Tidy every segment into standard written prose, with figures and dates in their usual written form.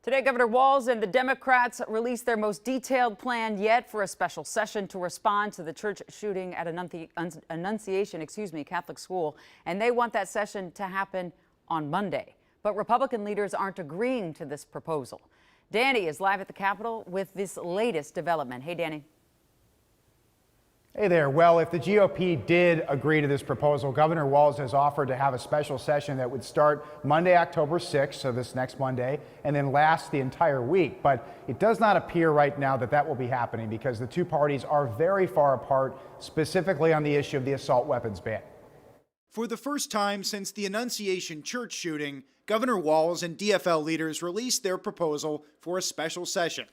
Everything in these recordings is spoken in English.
Today, Governor Walz and the Democrats released their most detailed plan yet for a special session to respond to the church shooting at Annunciation Catholic School. And they want that session to happen on Monday. But Republican leaders aren't agreeing to this proposal. Danny is live at the Capitol with this latest development. Hey, Danny. Hey there. Well, if the GOP did agree to this proposal, Governor Walz has offered to have a special session that would start Monday, October 6th, so this next Monday, and then last the entire week. But it does not appear right now that that will be happening because the two parties are very far apart, specifically on the issue of the assault weapons ban. For the first time since the Annunciation church shooting, Governor Walz and DFL leaders released their proposal for a special session.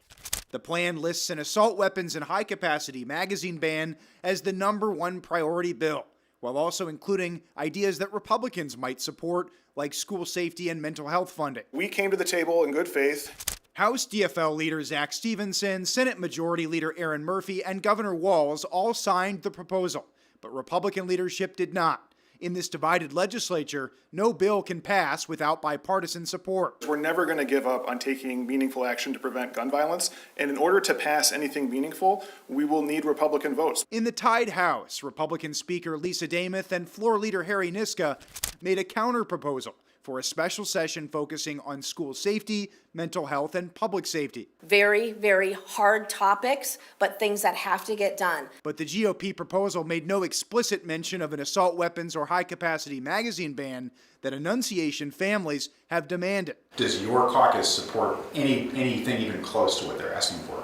The plan lists an assault weapons and high-capacity magazine ban as the #1 priority bill, while also including ideas that Republicans might support, like school safety and mental health funding. We came to the table in good faith. House DFL leader Zack Stephenson, Senate Majority Leader Erin Murphy, and Governor Walz all signed the proposal, but Republican leadership did not. In this divided legislature, no bill can pass without bipartisan support. We're never going to give up on taking meaningful action to prevent gun violence, and in order to pass anything meaningful, we will need Republican votes. In the tied House, Republican Speaker Lisa Dameth and Floor Leader Harry Niska made a counter-proposal for a special session focusing on school safety, mental health, and public safety. Very, very hard topics, but things that have to get done. But the GOP proposal made no explicit mention of an assault weapons or high-capacity magazine ban that Annunciation families have demanded. Does your caucus support anything even close to what they're asking for?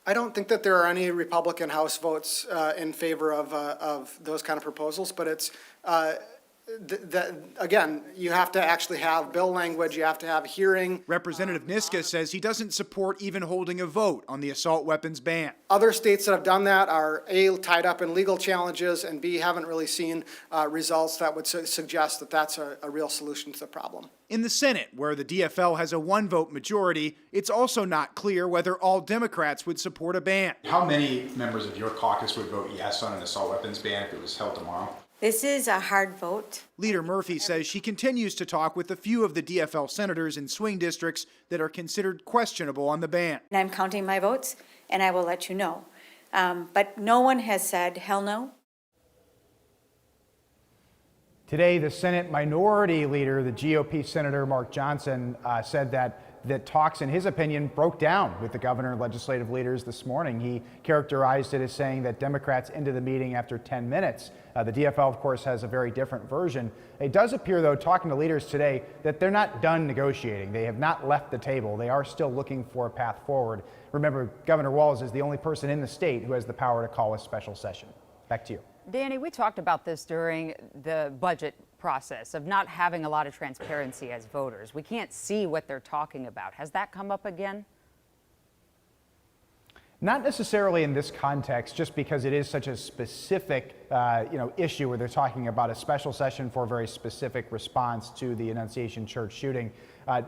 I don't think that there are any Republican House votes in favor of those kind of proposals, but it's again, you have to actually have bill language, you have to have hearing. Representative Niska says he doesn't support even holding a vote on the assault weapons ban. Other states that have done that are A, tied up in legal challenges, and B, haven't really seen results that would suggest that that's a real solution to the problem. In the Senate, where the DFL has a one-vote majority, it's also not clear whether all Democrats would support a ban. How many members of your caucus would vote yes on an assault weapons ban if it was held tomorrow? This is a hard vote. Leader Murphy says she continues to talk with a few of the DFL senators in swing districts that are considered questionable on the ban. And I'm counting my votes, and I will let you know. But no one has said hell no. Today, the Senate Minority Leader, the GOP Senator Mark Johnson, said that talks, in his opinion, broke down with the governor and legislative leaders this morning. He characterized it as saying that Democrats ended the meeting after 10 minutes. The DFL, of course, has a very different version. It does appear, though, talking to leaders today, that they're not done negotiating. They have not left the table. They are still looking for a path forward. Remember, Governor Walz is the only person in the state who has the power to call a special session. Back to you. Danny, we talked about this during the budget process of not having a lot of transparency as voters. We can't see what they're talking about. Has that come up again? Not necessarily in this context, just because it is such a specific issue where they're talking about a special session for a very specific response to the Annunciation church shooting.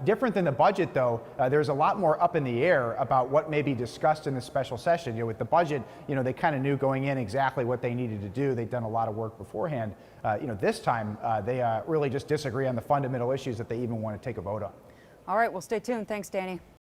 Different than the budget, though, there's a lot more up in the air about what may be discussed in the special session. With the budget, they kind of knew going in exactly what they needed to do. They'd done a lot of work beforehand. This time, they really just disagree on the fundamental issues that they even want to take a vote on. All right, well, stay tuned. Thanks, Danny.